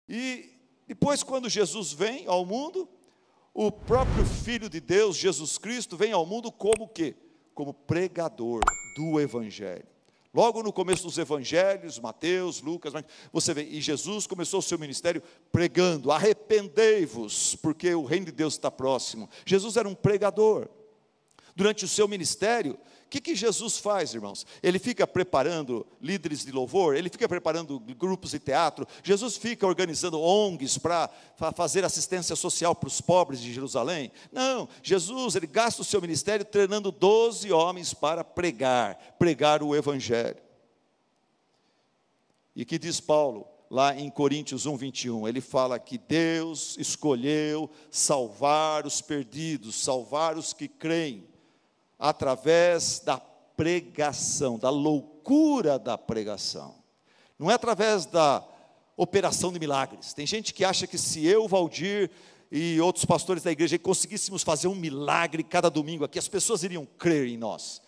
E depois, quando Jesus vem ao mundo, o próprio Filho de Deus, Jesus Cristo, vem ao mundo como o quê? Como pregador do Evangelho. Logo no começo dos Evangelhos, Mateus, Lucas, você vê, e Jesus começou o seu ministério pregando: arrependei-vos, porque o reino de Deus está próximo. Jesus era um pregador. Durante o seu ministério, o que Jesus faz, irmãos? Ele fica preparando líderes de louvor, ele fica preparando grupos de teatro, Jesus fica organizando ONGs para fazer assistência social para os pobres de Jerusalém. Não, Jesus, ele gasta o seu ministério treinando 12 homens para pregar o Evangelho. E que diz Paulo, lá em Coríntios 1:21, ele fala que Deus escolheu salvar os perdidos, salvar os que creem, através da pregação, da loucura da pregação. Não é através da operação de milagres. Tem gente que acha que se eu, Valdir e outros pastores da igreja conseguíssemos fazer um milagre cada domingo aqui, as pessoas iriam crer em nós.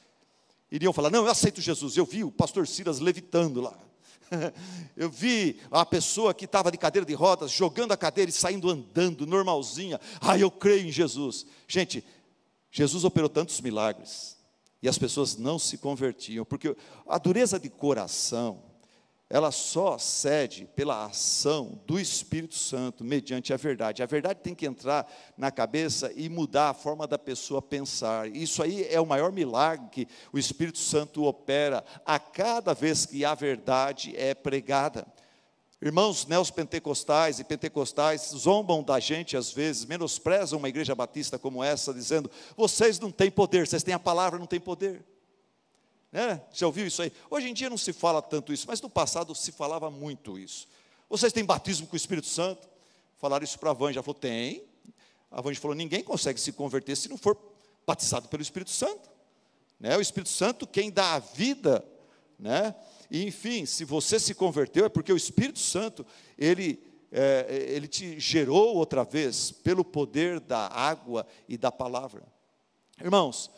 Iriam falar: não, eu aceito Jesus. Eu vi o pastor Silas levitando lá. Eu vi a pessoa que estava de cadeira de rodas, jogando a cadeira e saindo andando, normalzinha. Eu creio em Jesus. Gente, Jesus operou tantos milagres, e as pessoas não se convertiam, porque a dureza de coração, ela só cede pela ação do Espírito Santo, mediante a verdade. A verdade tem que entrar na cabeça e mudar a forma da pessoa pensar. Isso aí é o maior milagre que o Espírito Santo opera a cada vez que a verdade é pregada. Irmãos neopentecostais e pentecostais zombam da gente às vezes, menosprezam uma igreja batista como essa, dizendo: vocês não têm poder, vocês têm a palavra, não têm poder. Já ouviu isso aí? Hoje em dia não se fala tanto isso, mas no passado se falava muito isso. Vocês têm batismo com o Espírito Santo? Falaram isso para a Vânia, ela falou: tem. A Vânia falou: ninguém consegue se converter se não for batizado pelo Espírito Santo. O Espírito Santo, quem dá a vida, E, enfim, se você se converteu, é porque o Espírito Santo, ele te gerou outra vez, pelo poder da água e da palavra. Irmãos,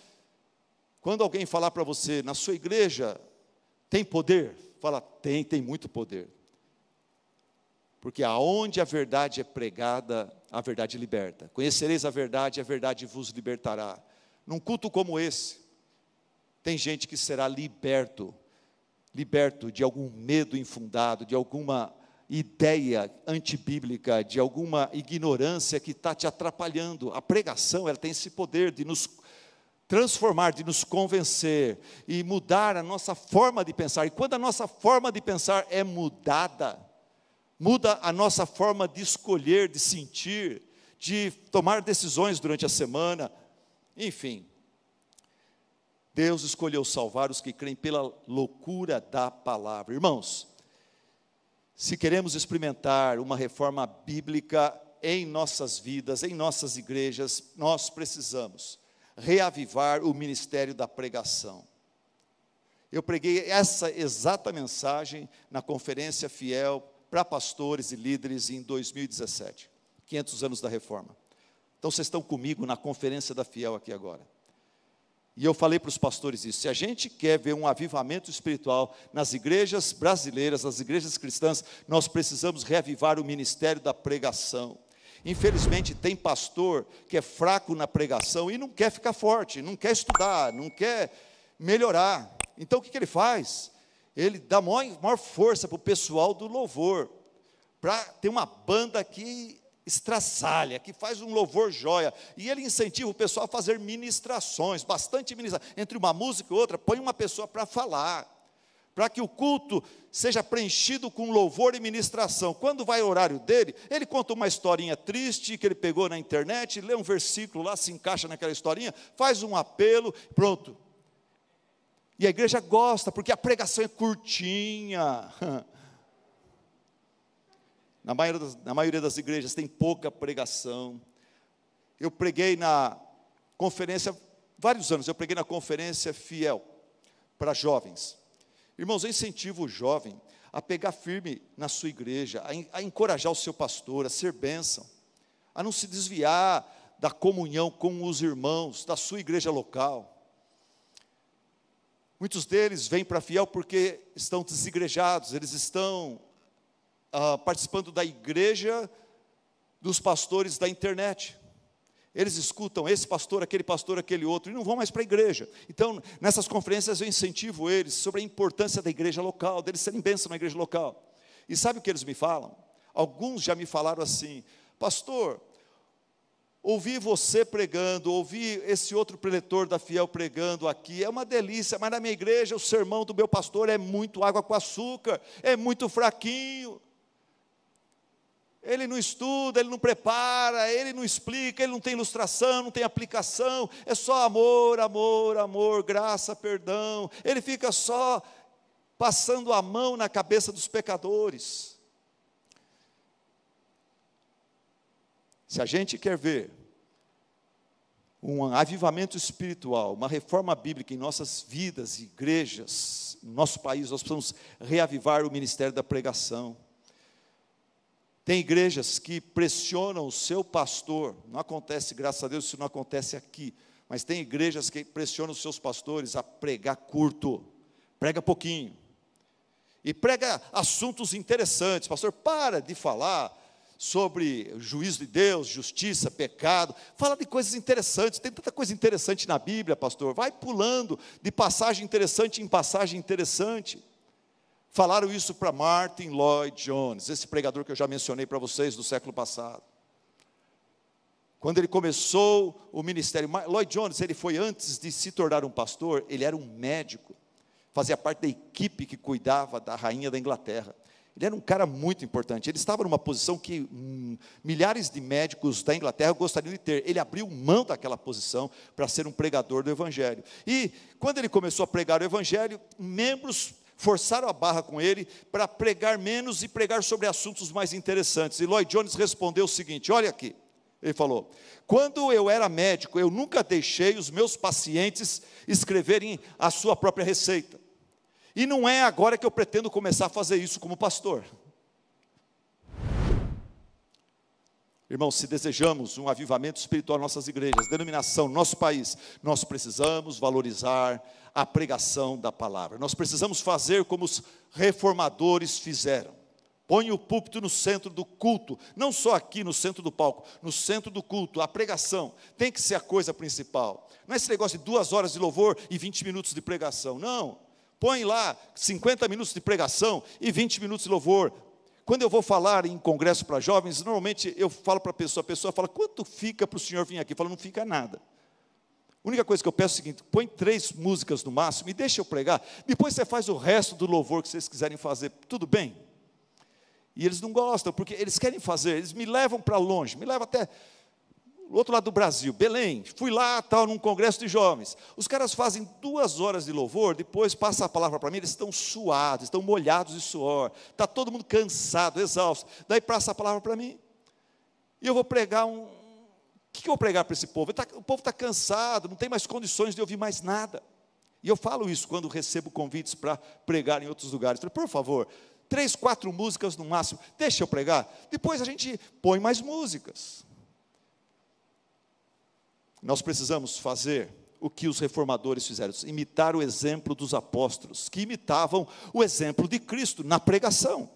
quando alguém falar para você: na sua igreja tem poder? Fala: tem muito poder. Porque aonde a verdade é pregada, a verdade liberta. Conhecereis a verdade vos libertará. Num culto como esse, tem gente que será liberto de algum medo infundado, de alguma ideia antibíblica, de alguma ignorância que está te atrapalhando. A pregação, ela tem esse poder de nos transformar, de nos convencer e mudar a nossa forma de pensar. E quando a nossa forma de pensar é mudada, muda a nossa forma de escolher, de sentir, de tomar decisões durante a semana, enfim. Deus escolheu salvar os que creem pela loucura da palavra. Irmãos, se queremos experimentar uma reforma bíblica em nossas vidas, em nossas igrejas, nós precisamos reavivar o ministério da pregação. Eu preguei essa exata mensagem na Conferência Fiel para pastores e líderes em 2017, 500 anos da reforma. Então vocês estão comigo na Conferência da Fiel aqui agora. E eu falei para os pastores isso: se a gente quer ver um avivamento espiritual nas igrejas brasileiras, nas igrejas cristãs, nós precisamos reavivar o ministério da pregação. Infelizmente tem pastor que é fraco na pregação e não quer ficar forte, não quer estudar, não quer melhorar. Então o que ele faz? Ele dá maior força para o pessoal do louvor, para ter uma banda que estraçalha, que faz um louvor jóia, e ele incentiva o pessoal a fazer ministrações, bastante ministrações, entre uma música e outra, põe uma pessoa para falar, para que o culto seja preenchido com louvor e ministração. Quando vai o horário dele, ele conta uma historinha triste, que ele pegou na internet, lê um versículo lá, se encaixa naquela historinha, faz um apelo, pronto. E a igreja gosta, porque a pregação é curtinha. Na maioria das igrejas tem pouca pregação. Eu preguei na conferência, vários anos, eu preguei na Conferência Fiel, para jovens. Irmãos, eu incentivo o jovem a pegar firme na sua igreja, a encorajar o seu pastor, a ser bênção, a não se desviar da comunhão com os irmãos, da sua igreja local. Muitos deles vêm para a Fiel porque estão desigrejados, eles estão participando da igreja dos pastores da internet. Eles escutam esse pastor, aquele outro, e não vão mais para a igreja. Então, nessas conferências eu incentivo eles sobre a importância da igreja local, deles serem bênção na igreja local. E sabe o que eles me falam? Alguns já me falaram assim: pastor, ouvi você pregando, ouvi esse outro preletor da Fiel pregando aqui, é uma delícia, mas na minha igreja o sermão do meu pastor é muito água com açúcar, é muito fraquinho. Ele não estuda, ele não prepara, ele não explica, ele não tem ilustração, não tem aplicação, é só amor, amor, amor, graça, perdão. Ele fica só passando a mão na cabeça dos pecadores. Se a gente quer ver um avivamento espiritual, uma reforma bíblica em nossas vidas, igrejas, no nosso país, nós precisamos reavivar o ministério da pregação. Tem igrejas que pressionam o seu pastor, não acontece, graças a Deus, isso não acontece aqui, mas tem igrejas que pressionam os seus pastores a pregar curto, prega pouquinho, e prega assuntos interessantes. Pastor, para de falar sobre juízo de Deus, justiça, pecado, fala de coisas interessantes, tem tanta coisa interessante na Bíblia, pastor, vai pulando de passagem interessante em passagem interessante. Falaram isso para Martin Lloyd Jones, esse pregador que eu já mencionei para vocês do século passado. Quando ele começou o ministério, Lloyd Jones, ele foi, antes de se tornar um pastor, ele era um médico, fazia parte da equipe que cuidava da rainha da Inglaterra. Ele era um cara muito importante, ele estava numa posição que milhares de médicos da Inglaterra gostariam de ter. Ele abriu mão daquela posição para ser um pregador do Evangelho. E quando ele começou a pregar o Evangelho, membros forçaram a barra com ele para pregar menos e pregar sobre assuntos mais interessantes. E Lloyd Jones respondeu o seguinte, olha aqui, ele falou: quando eu era médico, eu nunca deixei os meus pacientes escreverem a sua própria receita. E não é agora que eu pretendo começar a fazer isso como pastor. Irmãos, se desejamos um avivamento espiritual em nossas igrejas, denominação, no nosso país, nós precisamos valorizar a pregação da palavra. Nós precisamos fazer como os reformadores fizeram. Põe o púlpito no centro do culto, não só aqui no centro do palco, no centro do culto. A pregação tem que ser a coisa principal. Não é esse negócio de 2 horas de louvor e 20 minutos de pregação, não. Põe lá 50 minutos de pregação e 20 minutos de louvor. Quando eu vou falar em congresso para jovens, normalmente eu falo para a pessoa fala: quanto fica para o senhor vir aqui? Eu falo: não fica nada. A única coisa que eu peço é o seguinte: põe 3 músicas no máximo e deixa eu pregar, depois você faz o resto do louvor que vocês quiserem fazer, tudo bem? E eles não gostam, porque eles querem fazer, eles me levam para longe, me levam até o outro lado do Brasil, Belém, fui lá, tal, num congresso de jovens, os caras fazem 2 horas de louvor, depois passa a palavra para mim, eles estão suados, estão molhados de suor, está todo mundo cansado, exausto, daí passa a palavra para mim, e eu vou pregar o que eu vou pregar para esse povo? O povo está cansado, não tem mais condições de ouvir mais nada, e eu falo isso quando recebo convites para pregar em outros lugares, eu falo: por favor, 3, 4 músicas no máximo, deixa eu pregar, depois a gente põe mais músicas. Nós precisamos fazer o que os reformadores fizeram, imitar o exemplo dos apóstolos, que imitavam o exemplo de Cristo na pregação.